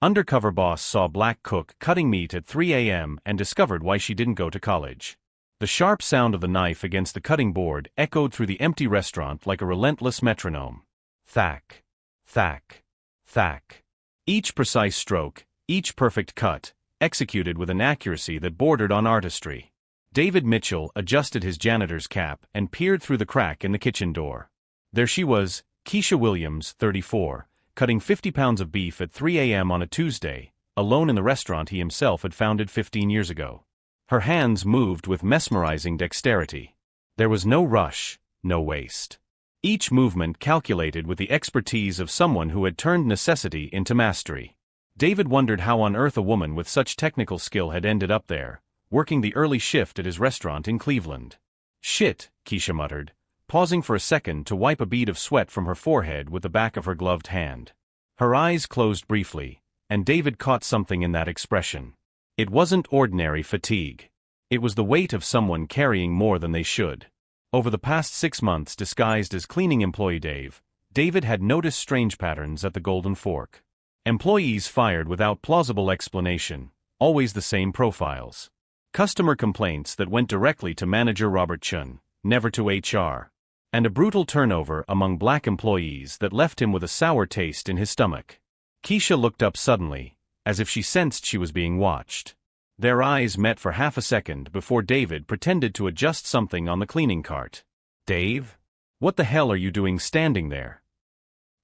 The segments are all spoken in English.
Undercover boss saw black cook cutting meat at 3 a.m. and discovered why she didn't go to college. The sharp sound of the knife against the cutting board echoed through the empty restaurant like a relentless metronome. Thack, thack, thack. Each precise stroke, each perfect cut, executed with an accuracy that bordered on artistry. David Mitchell adjusted his janitor's cap and peered through the crack in the kitchen door. There she was, Keisha Williams, 34, cutting 50 pounds of beef at 3 a.m. on a Tuesday, alone in the restaurant he himself had founded 15 years ago. Her hands moved with mesmerizing dexterity. There was no rush, no waste. Each movement calculated with the expertise of someone who had turned necessity into mastery. David wondered how on earth a woman with such technical skill had ended up there, working the early shift at his restaurant in Cleveland. Shit, Keisha muttered, pausing for a second to wipe a bead of sweat from her forehead with the back of her gloved hand. Her eyes closed briefly, and David caught something in that expression. It wasn't ordinary fatigue. It was the weight of someone carrying more than they should. Over the past 6 months disguised as cleaning employee David had noticed strange patterns at the Golden Fork. Employees fired without plausible explanation, always the same profiles. Customer complaints that went directly to manager Robert Chun, never to HR. And a brutal turnover among black employees that left him with a sour taste in his stomach. Keisha looked up suddenly, as if she sensed she was being watched. Their eyes met for half a second before David pretended to adjust something on the cleaning cart. "Dave? What the hell are you doing standing there?"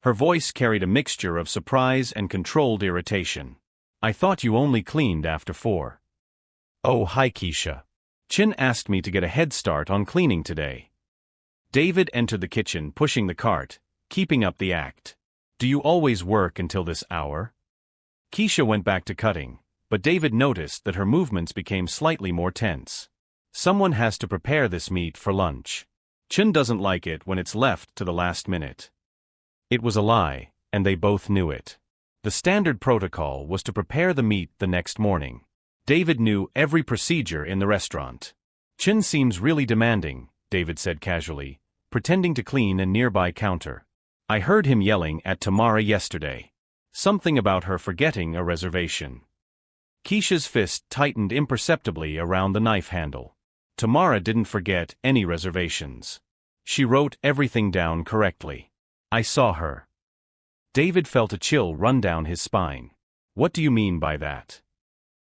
Her voice carried a mixture of surprise and controlled irritation. "I thought you only cleaned after 4. "Oh, hi Keisha. Chin asked me to get a head start on cleaning today." David entered the kitchen pushing the cart, keeping up the act. "Do you always work until this hour?" Keisha went back to cutting, but David noticed that her movements became slightly more tense. "Someone has to prepare this meat for lunch. Chin doesn't like it when it's left to the last minute." It was a lie, and they both knew it. The standard protocol was to prepare the meat the next morning. David knew every procedure in the restaurant. "Chin seems really demanding," David said casually, pretending to clean a nearby counter. "I heard him yelling at Tamara yesterday. Something about her forgetting a reservation." Keisha's fist tightened imperceptibly around the knife handle. Tamara didn't forget any reservations. She wrote everything down correctly. "I saw her." David felt a chill run down his spine. "What do you mean by that?"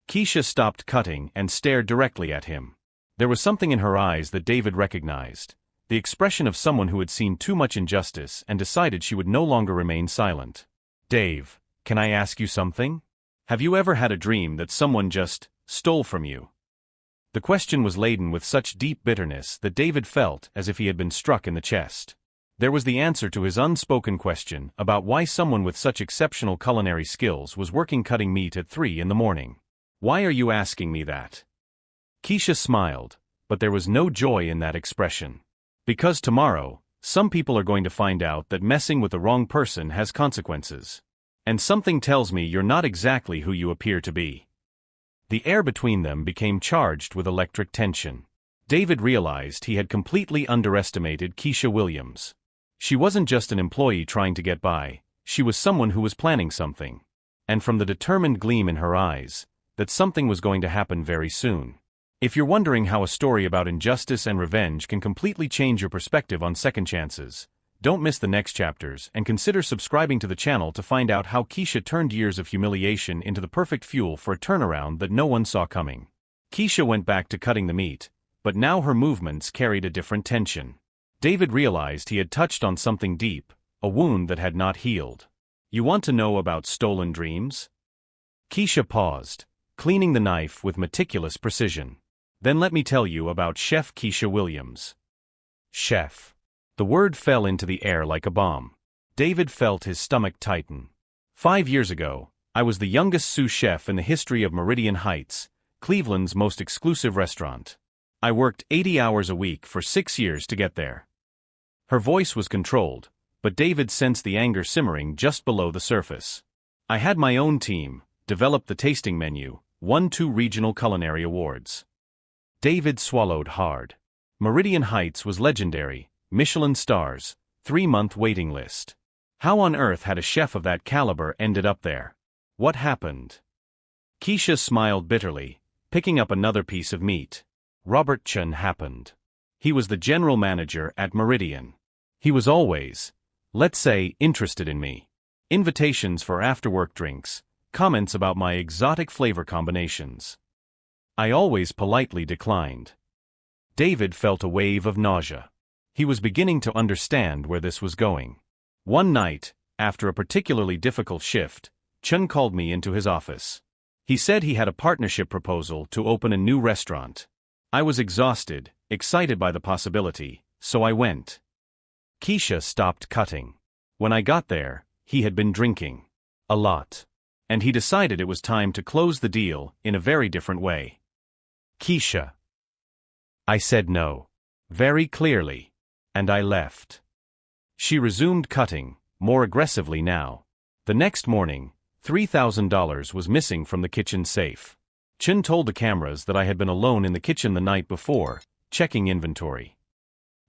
Keisha stopped cutting and stared directly at him. There was something in her eyes that David recognized, the expression of someone who had seen too much injustice and decided she would no longer remain silent. "Dave, can I ask you something? Have you ever had a dream that someone just stole from you?" The question was laden with such deep bitterness that David felt as if he had been struck in the chest. There was the answer to his unspoken question about why someone with such exceptional culinary skills was working cutting meat at 3 in the morning. "Why are you asking me that?" Keisha smiled, but there was no joy in that expression. "Because tomorrow, some people are going to find out that messing with the wrong person has consequences. And something tells me you're not exactly who you appear to be." The air between them became charged with electric tension. David realized he had completely underestimated Keisha Williams. She wasn't just an employee trying to get by, she was someone who was planning something. And from the determined gleam in her eyes, that something was going to happen very soon. If you're wondering how a story about injustice and revenge can completely change your perspective on second chances, don't miss the next chapters and consider subscribing to the channel to find out how Keisha turned years of humiliation into the perfect fuel for a turnaround that no one saw coming. Keisha went back to cutting the meat, but now her movements carried a different tension. David realized he had touched on something deep, a wound that had not healed. "You want to know about stolen dreams?" Keisha paused, cleaning the knife with meticulous precision. "Then let me tell you about Chef Keisha Williams." Chef. The word fell into the air like a bomb. David felt his stomach tighten. 5 years ago, I was the youngest sous chef in the history of Meridian Heights, Cleveland's most exclusive restaurant. I worked 80 hours a week for 6 years to get there. Her voice was controlled, but David sensed the anger simmering just below the surface. I had my own team, developed the tasting menu, won 2 regional culinary awards. David swallowed hard. Meridian Heights was legendary, Michelin stars, 3-month waiting list. How on earth had a chef of that caliber ended up there? What happened? Keisha smiled bitterly, picking up another piece of meat. Robert Chen happened. He was the general manager at Meridian. He was always, let's say, interested in me. Invitations for after-work drinks, comments about my exotic flavor combinations. I always politely declined. David felt a wave of nausea. He was beginning to understand where this was going. One night, after a particularly difficult shift, Chen called me into his office. He said he had a partnership proposal to open a new restaurant. I was exhausted, excited by the possibility, so I went. Keisha stopped cutting. When I got there, he had been drinking. A lot. And he decided it was time to close the deal in a very different way. Keisha. I said no. Very clearly. And I left. She resumed cutting, more aggressively now. The next morning, $3,000 was missing from the kitchen safe. Chen told the cameras that I had been alone in the kitchen the night before, checking inventory.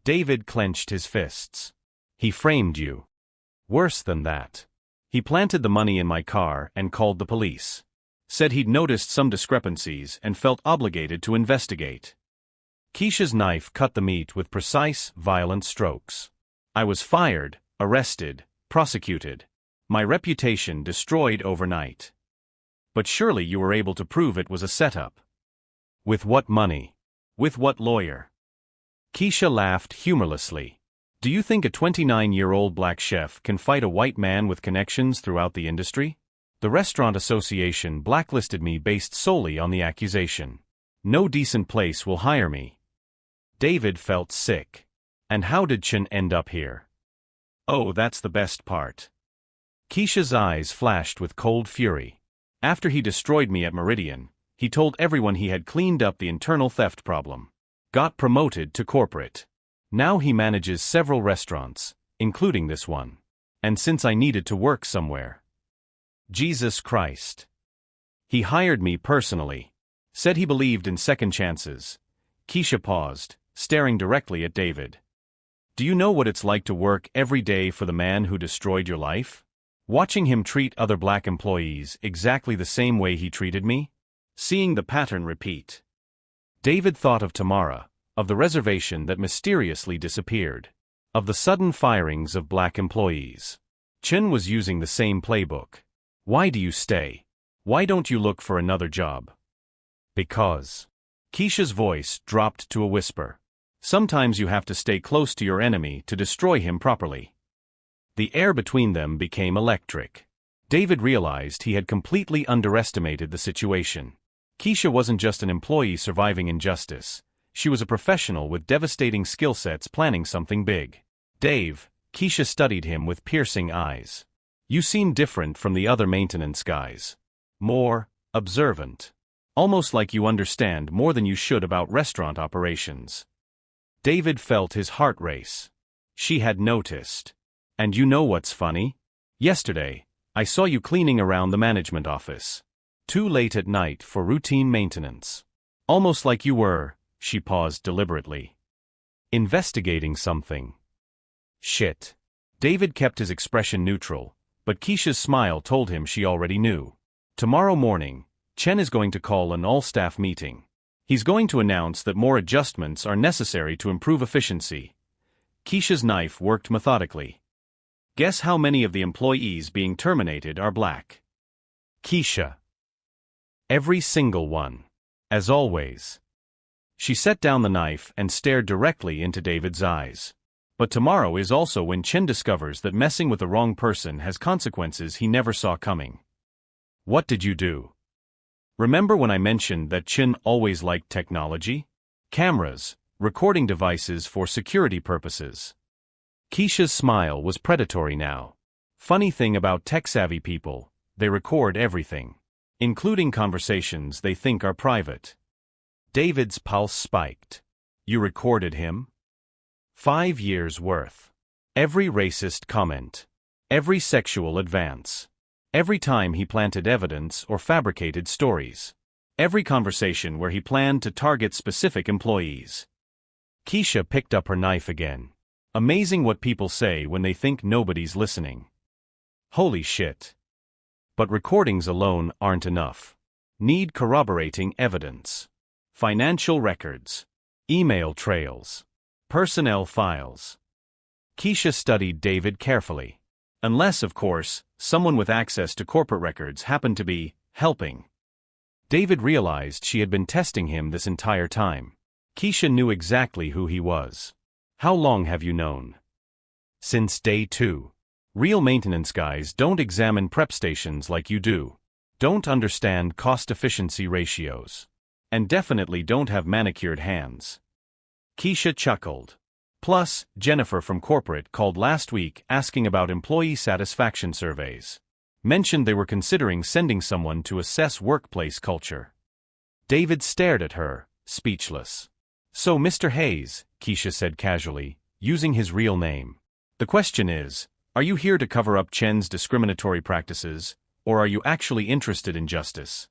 David clenched his fists. He framed you. Worse than that. He planted the money in my car and called the police. Said he'd noticed some discrepancies and felt obligated to investigate. Keisha's knife cut the meat with precise, violent strokes. I was fired, arrested, prosecuted. My reputation destroyed overnight. But surely you were able to prove it was a setup. With what money? With what lawyer? Keisha laughed humorlessly. Do you think a 29-year-old black chef can fight a white man with connections throughout the industry? The Restaurant Association blacklisted me based solely on the accusation. No decent place will hire me. David felt sick. And how did Chen end up here? Oh, that's the best part. Keisha's eyes flashed with cold fury. After he destroyed me at Meridian, he told everyone he had cleaned up the internal theft problem. Got promoted to corporate. Now he manages several restaurants, including this one. And since I needed to work somewhere. Jesus Christ. He hired me personally. Said he believed in second chances. Keisha paused, staring directly at David. Do you know what it's like to work every day for the man who destroyed your life? Watching him treat other black employees exactly the same way he treated me? Seeing the pattern repeat. David thought of Tamara, of the reservation that mysteriously disappeared, of the sudden firings of black employees. Chen was using the same playbook. Why do you stay? Why don't you look for another job? Because. Keisha's voice dropped to a whisper. Sometimes you have to stay close to your enemy to destroy him properly. The air between them became electric. David realized he had completely underestimated the situation. Keisha wasn't just an employee surviving injustice. She was a professional with devastating skill sets planning something big. Dave, Keisha studied him with piercing eyes. You seem different from the other maintenance guys. More observant. Almost like you understand more than you should about restaurant operations. David felt his heart race. She had noticed. And you know what's funny? Yesterday, I saw you cleaning around the management office. Too late at night for routine maintenance. Almost like you were, she paused deliberately. Investigating something. Shit. David kept his expression neutral, but Keisha's smile told him she already knew. Tomorrow morning, Chen is going to call an all-staff meeting. He's going to announce that more adjustments are necessary to improve efficiency. Keisha's knife worked methodically. Guess how many of the employees being terminated are black? Keisha. Every single one. As always. She set down the knife and stared directly into David's eyes. But tomorrow is also when Chen discovers that messing with the wrong person has consequences he never saw coming. What did you do? Remember when I mentioned that Chen always liked technology? Cameras, recording devices for security purposes. Keisha's smile was predatory now. Funny thing about tech-savvy people, they record everything. Including conversations they think are private. David's pulse spiked. You recorded him? 5 years worth. Every racist comment. Every sexual advance. Every time he planted evidence or fabricated stories. Every conversation where he planned to target specific employees. Keisha picked up her knife again. Amazing what people say when they think nobody's listening. Holy shit. But recordings alone aren't enough. Need corroborating evidence. Financial records. Email trails. Personnel files. Keisha studied David carefully. Unless, of course, someone with access to corporate records happened to be helping. David realized she had been testing him this entire time. Keisha knew exactly who he was. How long have you known? Since day 2. Real maintenance guys don't examine prep stations like you do. Don't understand cost-efficiency ratios. And definitely don't have manicured hands. Keisha chuckled. Plus, Jennifer from corporate called last week asking about employee satisfaction surveys. Mentioned they were considering sending someone to assess workplace culture. David stared at her, speechless. So Mr. Hayes, Keisha said casually, using his real name. The question is, are you here to cover up Chen's discriminatory practices, or are you actually interested in justice?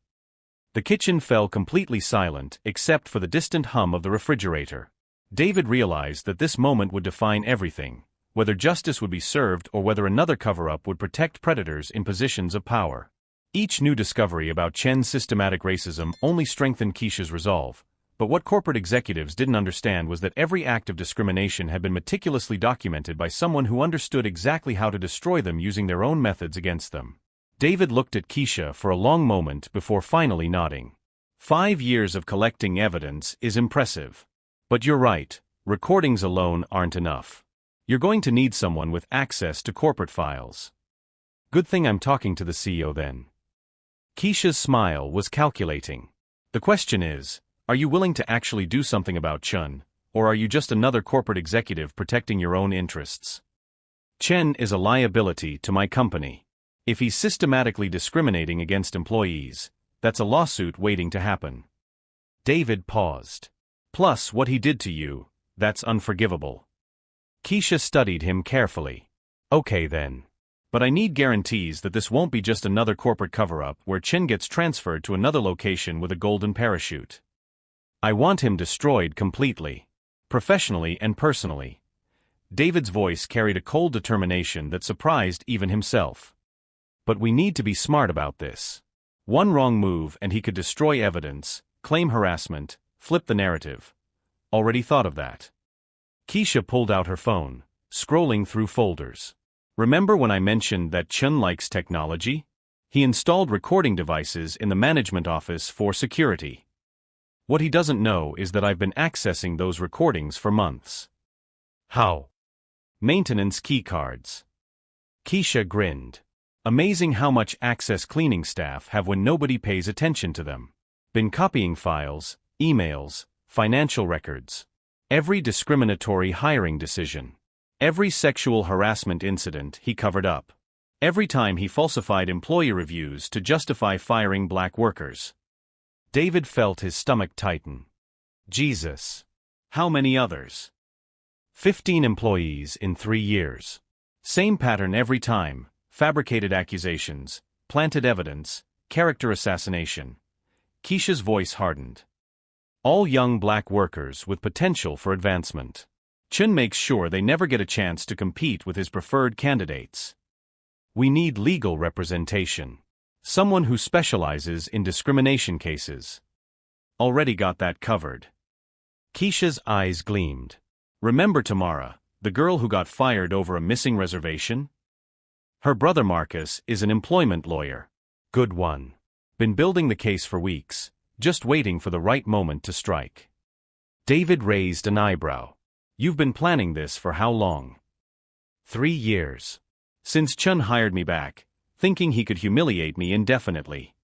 The kitchen fell completely silent except for the distant hum of the refrigerator. David realized that this moment would define everything, whether justice would be served or whether another cover-up would protect predators in positions of power. Each new discovery about Chen's systematic racism only strengthened Keisha's resolve, but what corporate executives didn't understand was that every act of discrimination had been meticulously documented by someone who understood exactly how to destroy them using their own methods against them. David looked at Keisha for a long moment before finally nodding. 5 years of collecting evidence is impressive. But you're right, recordings alone aren't enough. You're going to need someone with access to corporate files. Good thing I'm talking to the CEO then. Keisha's smile was calculating. The question is, are you willing to actually do something about Chen, or are you just another corporate executive protecting your own interests? Chen is a liability to my company. If he's systematically discriminating against employees, that's a lawsuit waiting to happen. David paused. Plus, what he did to you, that's unforgivable. Keisha studied him carefully. Okay then. But I need guarantees that this won't be just another corporate cover-up where Chen gets transferred to another location with a golden parachute. I want him destroyed completely. Professionally and personally. David's voice carried a cold determination that surprised even himself. But we need to be smart about this. One wrong move and he could destroy evidence, claim harassment, flip the narrative. Already thought of that. Keisha pulled out her phone, scrolling through folders. Remember when I mentioned that Chen likes technology? He installed recording devices in the management office for security. What he doesn't know is that I've been accessing those recordings for months. How? Maintenance keycards. Keisha grinned. Amazing how much access cleaning staff have when nobody pays attention to them. Been copying files, emails, financial records. Every discriminatory hiring decision. Every sexual harassment incident he covered up. Every time he falsified employee reviews to justify firing black workers. David felt his stomach tighten. Jesus. How many others? 15 employees in 3 years. Same pattern every time. Fabricated accusations, planted evidence, character assassination. Keisha's voice hardened. All young black workers with potential for advancement. Chen makes sure they never get a chance to compete with his preferred candidates. We need legal representation. Someone who specializes in discrimination cases. Already got that covered. Keisha's eyes gleamed. Remember Tamara, the girl who got fired over a missing reservation? Her brother Marcus is an employment lawyer. Good one. Been building the case for weeks, just waiting for the right moment to strike. David raised an eyebrow. You've been planning this for how long? 3 years. Since Chen hired me back, thinking he could humiliate me indefinitely.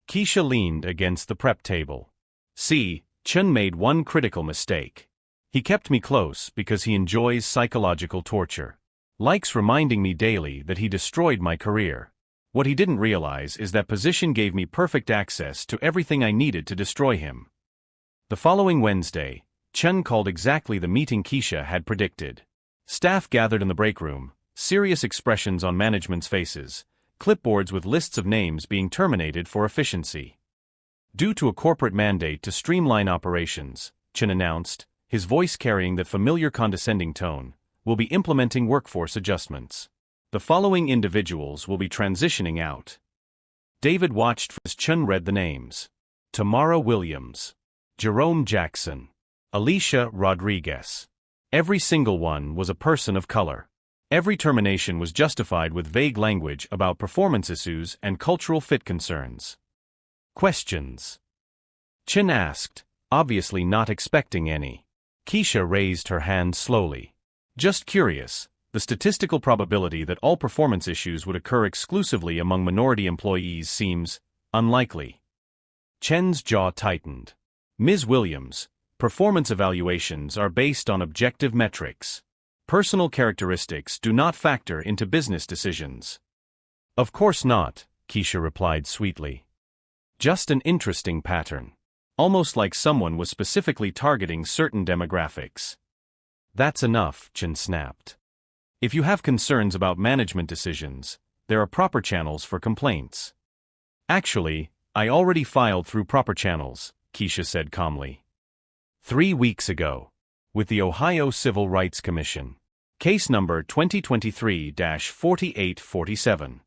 Keisha leaned against the prep table. See, Chen made one critical mistake. He kept me close because he enjoys psychological torture. Likes reminding me daily that he destroyed my career. What he didn't realize is that position gave me perfect access to everything I needed to destroy him. The following Wednesday, Chen called exactly the meeting Keisha had predicted. Staff gathered in the break room, serious expressions on management's faces, clipboards with lists of names being terminated for efficiency. Due to a corporate mandate to streamline operations, Chen announced, his voice carrying that familiar condescending tone, will be implementing workforce adjustments. The following individuals will be transitioning out. David watched as Chun read the names. Tamara Williams. Jerome Jackson. Alicia Rodriguez. Every single one was a person of color. Every termination was justified with vague language about performance issues and cultural fit concerns. Questions? Chin asked, obviously not expecting any. Keisha raised her hand slowly. Just curious, the statistical probability that all performance issues would occur exclusively among minority employees seems unlikely. Chen's jaw tightened. Ms. Williams, performance evaluations are based on objective metrics. Personal characteristics do not factor into business decisions. Of course not, Keisha replied sweetly. Just an interesting pattern. Almost like someone was specifically targeting certain demographics. That's enough, Chen snapped. If you have concerns about management decisions, there are proper channels for complaints. Actually, I already filed through proper channels, Keisha said calmly. 3 weeks ago. With the Ohio Civil Rights Commission. Case number 2023-4847.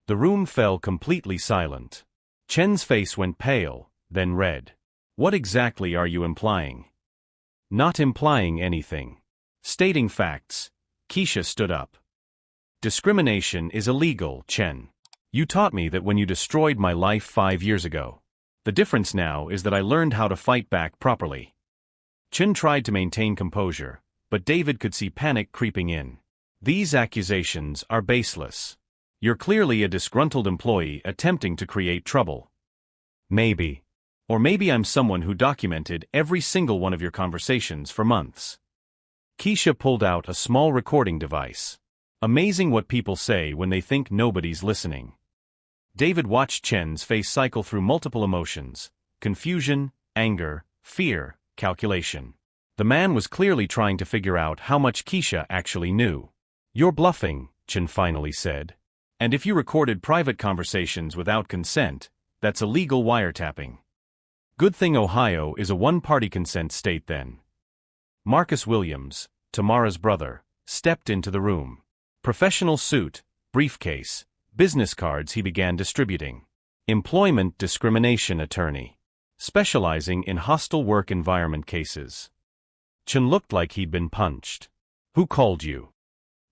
The room fell completely silent. Chen's face went pale, then red. What exactly are you implying? Not implying anything. Stating facts. Keisha stood up. Discrimination is illegal, Chen. You taught me that when you destroyed my life 5 years ago. The difference now is that I learned how to fight back properly. Chen tried to maintain composure, but David could see panic creeping in. These accusations are baseless. You're clearly a disgruntled employee attempting to create trouble. Maybe. Or maybe I'm someone who documented every single one of your conversations for months. Keisha pulled out a small recording device. Amazing what people say when they think nobody's listening. David watched Chen's face cycle through multiple emotions: confusion, anger, fear, calculation. The man was clearly trying to figure out how much Keisha actually knew. You're bluffing, Chen finally said. And if you recorded private conversations without consent, that's illegal wiretapping. Good thing Ohio is a one-party consent state then. Marcus Williams, Tamara's brother, stepped into the room. Professional suit, briefcase, business cards he began distributing. Employment discrimination attorney. Specializing in hostile work environment cases. Chen looked like he'd been punched. Who called you?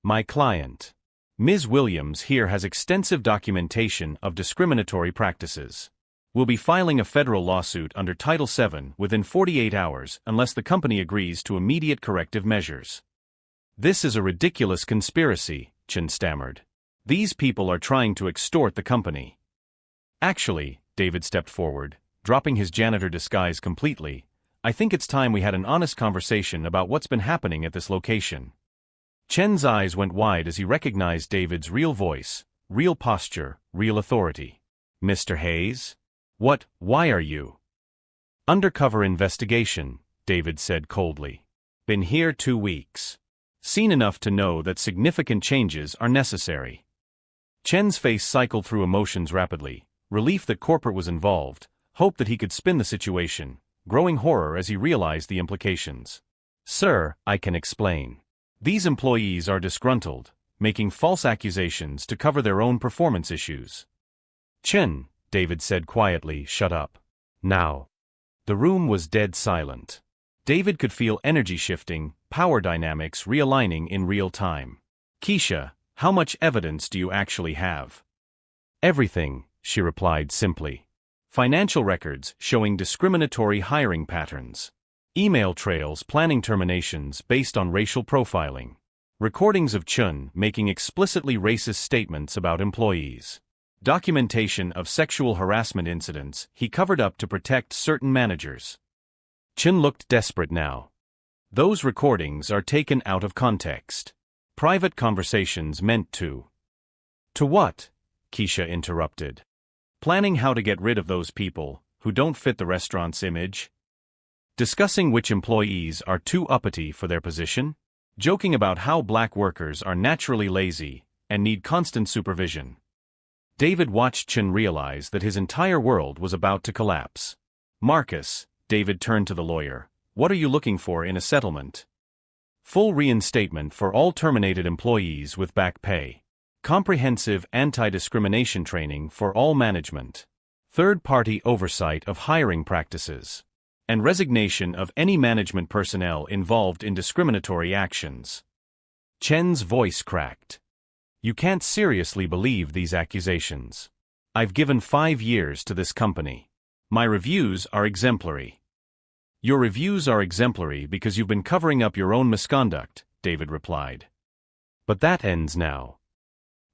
My client. Ms. Williams here has extensive documentation of discriminatory practices. We'll be filing a federal lawsuit under Title VII within 48 hours unless the company agrees to immediate corrective measures. This is a ridiculous conspiracy, Chen stammered. These people are trying to extort the company. Actually, David stepped forward, dropping his janitor disguise completely. I think it's time we had an honest conversation about what's been happening at this location. Chen's eyes went wide as he recognized David's real voice, real posture, real authority. Mr. Hayes? Why are you? Undercover investigation, David said coldly. Been here 2 weeks. Seen enough to know that significant changes are necessary. Chen's face cycled through emotions rapidly, relief that corporate was involved, hope that he could spin the situation, growing horror as he realized the implications. Sir, I can explain. These employees are disgruntled, making false accusations to cover their own performance issues. Chen, David said quietly, shut up. Now. The room was dead silent. David could feel energy shifting, power dynamics realigning in real time. Keisha, how much evidence do you actually have? Everything, she replied simply. Financial records showing discriminatory hiring patterns. Email trails planning terminations based on racial profiling. Recordings of Chun making explicitly racist statements about employees. Documentation of sexual harassment incidents he covered up to protect certain managers. Chin looked desperate now. Those recordings are taken out of context. Private conversations meant to. To what? Keisha interrupted. Planning how to get rid of those people who don't fit the restaurant's image? Discussing which employees are too uppity for their position? Joking about how black workers are naturally lazy and need constant supervision. David watched Chin realize that his entire world was about to collapse. Marcus, David turned to the lawyer, what are you looking for in a settlement? Full reinstatement for all terminated employees with back pay. Comprehensive anti-discrimination training for all management. Third-party oversight of hiring practices. And resignation of any management personnel involved in discriminatory actions. Chen's voice cracked. You can't seriously believe these accusations. I've given 5 years to this company. My reviews are exemplary. Your reviews are exemplary because you've been covering up your own misconduct, David replied. But that ends now.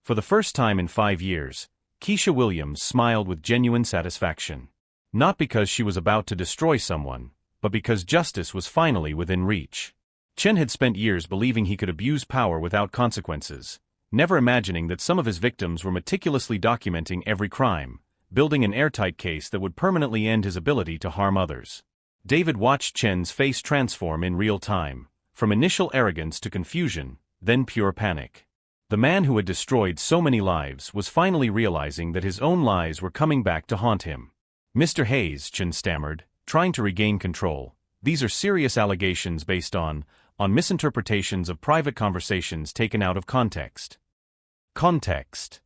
For the first time in 5 years, Keisha Williams smiled with genuine satisfaction. Not because she was about to destroy someone, but because justice was finally within reach. Chen had spent years believing he could abuse power without consequences, never imagining that some of his victims were meticulously documenting every crime, building an airtight case that would permanently end his ability to harm others. David watched Chen's face transform in real time, from initial arrogance to confusion, then pure panic. The man who had destroyed so many lives was finally realizing that his own lies were coming back to haunt him. Mr. Hayes, Chen stammered, trying to regain control. These are serious allegations based on misinterpretations of private conversations taken out of context. Context.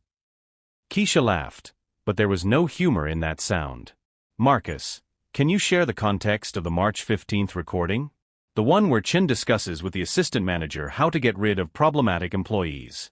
Keisha laughed, but there was no humor in that sound. Marcus, can you share the context of the March 15th recording? The one where Chen discusses with the assistant manager how to get rid of problematic employees.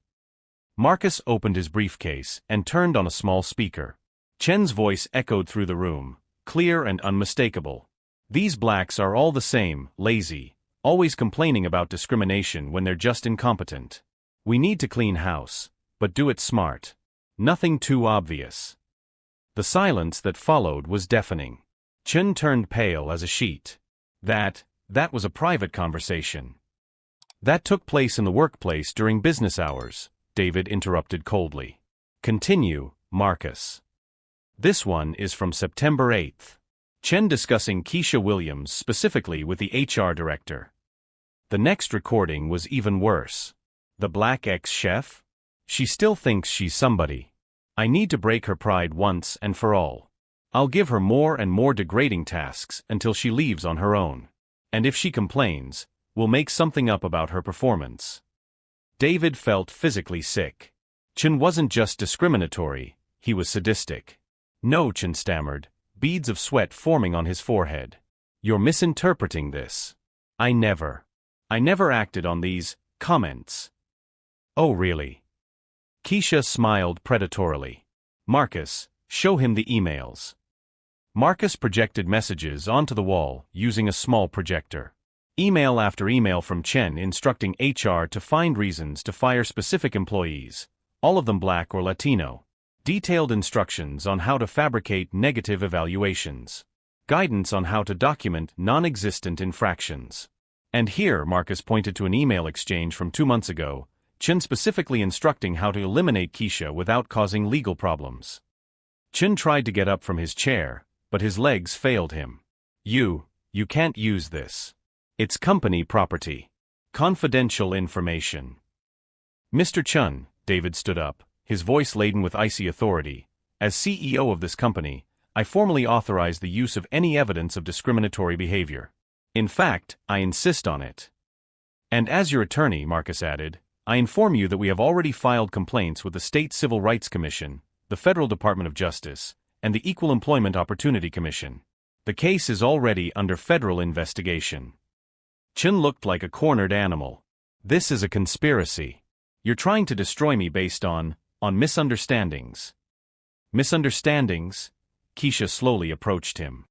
Marcus opened his briefcase and turned on a small speaker. Chen's voice echoed through the room, clear and unmistakable. These blacks are all the same, lazy, always complaining about discrimination when they're just incompetent. We need to clean house, but do it smart. Nothing too obvious. The silence that followed was deafening. Chen turned pale as a sheet. That was a private conversation. That took place in the workplace during business hours, David interrupted coldly. Continue, Marcus. This one is from September 8th. Chen discussing Keisha Williams specifically with the HR director. The next recording was even worse. The black ex-chef? She still thinks she's somebody. I need to break her pride once and for all. I'll give her more and more degrading tasks until she leaves on her own. And if she complains, we'll make something up about her performance. David felt physically sick. Chen wasn't just discriminatory, he was sadistic. No, Chen stammered, beads of sweat forming on his forehead. You're misinterpreting this. I never acted on these comments. Oh really? Keisha smiled predatorily. Marcus, show him the emails. Marcus projected messages onto the wall using a small projector. Email after email from Chen instructing HR to find reasons to fire specific employees, all of them black or Latino. Detailed instructions on how to fabricate negative evaluations. Guidance on how to document non-existent infractions. And here Marcus pointed to an email exchange from 2 months ago, Chen specifically instructing how to eliminate Keisha without causing legal problems. Chen tried to get up from his chair, but his legs failed him. You can't use this. It's company property. Confidential information. Mr. Chen, David stood up, his voice laden with icy authority. As CEO of this company, I formally authorize the use of any evidence of discriminatory behavior. In fact, I insist on it. And as your attorney, Marcus added, I inform you that we have already filed complaints with the State Civil Rights Commission, the Federal Department of Justice, and the Equal Employment Opportunity Commission. The case is already under federal investigation. Chen looked like a cornered animal. This is a conspiracy. You're trying to destroy me based on misunderstandings. Misunderstandings? Keisha slowly approached him.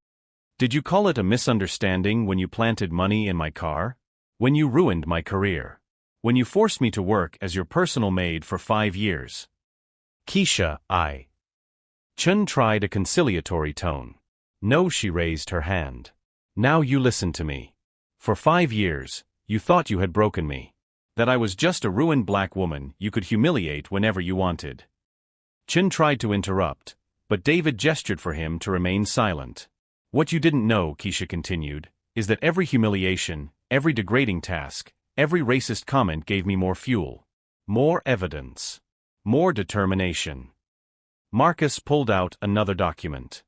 Did you call it a misunderstanding when you planted money in my car? When you ruined my career? When you forced me to work as your personal maid for 5 years? Keisha, Chen tried a conciliatory tone. No, she raised her hand. Now you listen to me. For 5 years, you thought you had broken me. That I was just a ruined black woman you could humiliate whenever you wanted. Chen tried to interrupt, but David gestured for him to remain silent. What you didn't know, Keisha continued, is that every humiliation, every degrading task, every racist comment gave me more fuel, more evidence, more determination. Marcus pulled out another document.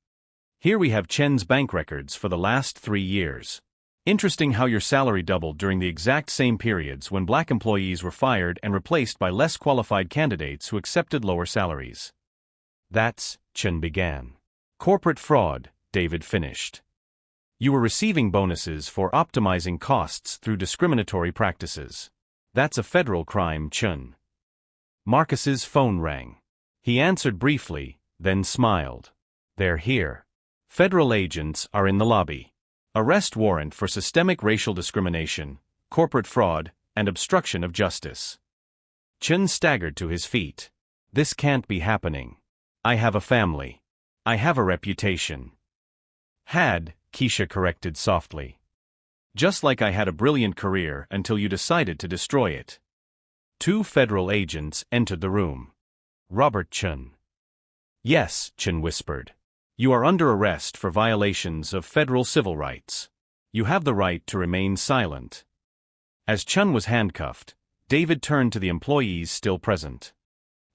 Here we have Chen's bank records for the last 3 years. Interesting how your salary doubled during the exact same periods when black employees were fired and replaced by less qualified candidates who accepted lower salaries. That's, Chen began. Corporate fraud, David finished. You were receiving bonuses for optimizing costs through discriminatory practices. That's a federal crime, Chen. Marcus's phone rang. He answered briefly, then smiled. They're here. Federal agents are in the lobby. Arrest warrant for systemic racial discrimination, corporate fraud, and obstruction of justice. Chen staggered to his feet. This can't be happening. I have a family. I have a reputation. Had, Keisha corrected softly. Just like I had a brilliant career until you decided to destroy it. 2 federal agents entered the room. Robert Chen. Yes, Chen whispered. You are under arrest for violations of federal civil rights. You have the right to remain silent. As Chen was handcuffed, David turned to the employees still present.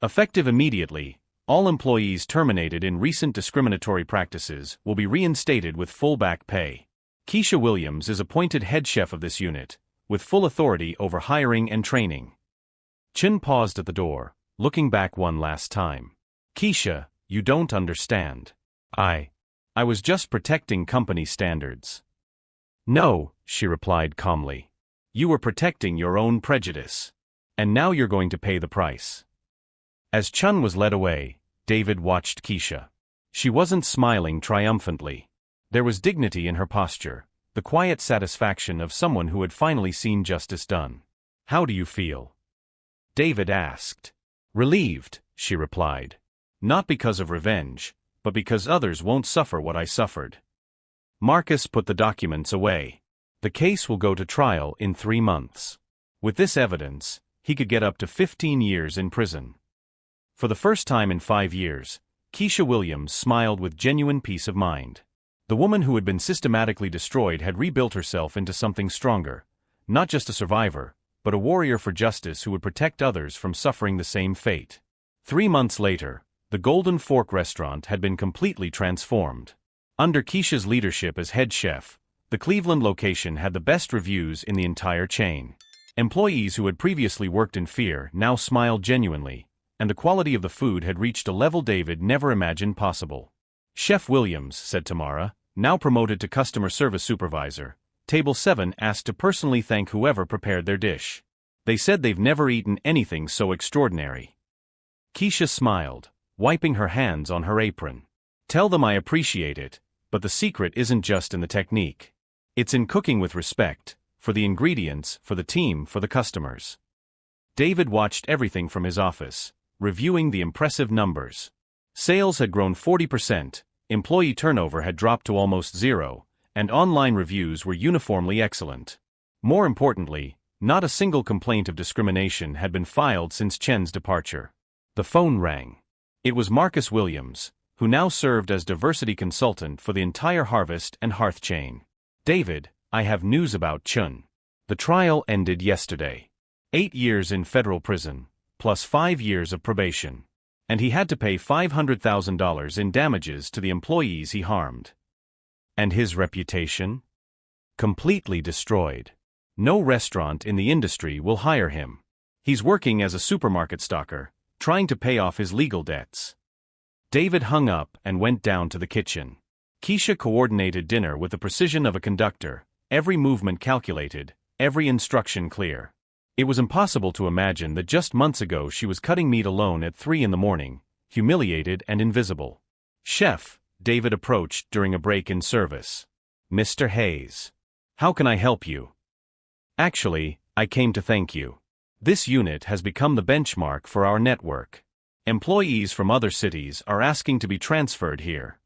Effective immediately, all employees terminated in recent discriminatory practices will be reinstated with full back pay. Keisha Williams is appointed head chef of this unit, with full authority over hiring and training. Chen paused at the door, looking back one last time. Keisha, you don't understand. I was just protecting company standards. No, she replied calmly. You were protecting your own prejudice. And now you're going to pay the price. As Chen was led away, David watched Keisha. She wasn't smiling triumphantly. There was dignity in her posture, the quiet satisfaction of someone who had finally seen justice done. How do you feel? David asked. Relieved, she replied. Not because of revenge, but because others won't suffer what I suffered. Marcus put the documents away. The case will go to trial in 3 months. With this evidence, he could get up to 15 years in prison. For the first time in 5 years, Keisha Williams smiled with genuine peace of mind. The woman who had been systematically destroyed had rebuilt herself into something stronger, not just a survivor, but a warrior for justice who would protect others from suffering the same fate. 3 months later, the Golden Fork restaurant had been completely transformed. Under Keisha's leadership as head chef, the Cleveland location had the best reviews in the entire chain. Employees who had previously worked in fear now smiled genuinely, and the quality of the food had reached a level David never imagined possible. Chef Williams, said Tamara, now promoted to customer service supervisor, Table 7 asked to personally thank whoever prepared their dish. They said they've never eaten anything so extraordinary. Keisha smiled, wiping her hands on her apron. Tell them I appreciate it, but the secret isn't just in the technique. It's in cooking with respect, for the ingredients, for the team, for the customers. David watched everything from his office, reviewing the impressive numbers. Sales had grown 40%, employee turnover had dropped to almost 0, and online reviews were uniformly excellent. More importantly, not a single complaint of discrimination had been filed since Chen's departure. The phone rang. It was Marcus Williams, who now served as diversity consultant for the entire Harvest and Hearth chain. David, I have news about Chen. The trial ended yesterday. 8 years in federal prison, plus 5 years of probation. And he had to pay $500,000 in damages to the employees he harmed. And his reputation? Completely destroyed. No restaurant in the industry will hire him. He's working as a supermarket stalker, trying to pay off his legal debts. David hung up and went down to the kitchen. Keisha coordinated dinner with the precision of a conductor, every movement calculated, every instruction clear. It was impossible to imagine that just months ago she was cutting meat alone at 3 in the morning, humiliated and invisible. Chef, David approached during a break in service. Mr. Hayes. How can I help you? Actually, I came to thank you. This unit has become the benchmark for our network. Employees from other cities are asking to be transferred here.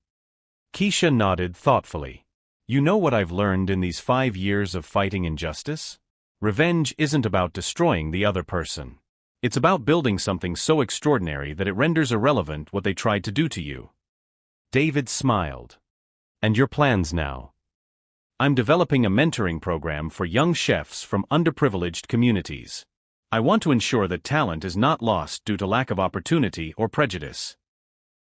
Keisha nodded thoughtfully. You know what I've learned in these 5 years of fighting injustice? Revenge isn't about destroying the other person. It's about building something so extraordinary that it renders irrelevant what they tried to do to you. David smiled. And your plans now? I'm developing a mentoring program for young chefs from underprivileged communities. I want to ensure that talent is not lost due to lack of opportunity or prejudice.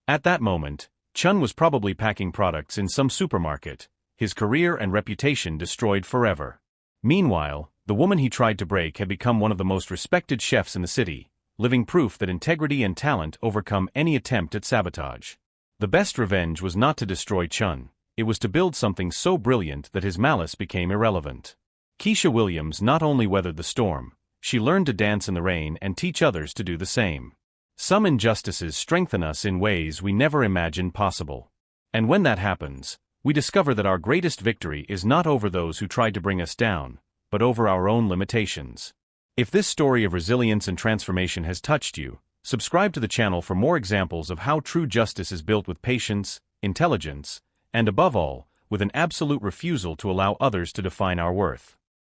At that moment, Chun was probably packing products in some supermarket, his career and reputation destroyed forever. Meanwhile, the woman he tried to break had become one of the most respected chefs in the city, living proof that integrity and talent overcome any attempt at sabotage. The best revenge was not to destroy Chun, it was to build something so brilliant that his malice became irrelevant. Keisha Williams not only weathered the storm, she learned to dance in the rain and teach others to do the same. Some injustices strengthen us in ways we never imagined possible. And when that happens, we discover that our greatest victory is not over those who tried to bring us down, but over our own limitations. If this story of resilience and transformation has touched you, subscribe to the channel for more examples of how true justice is built with patience, intelligence, and above all, with an absolute refusal to allow others to define our worth.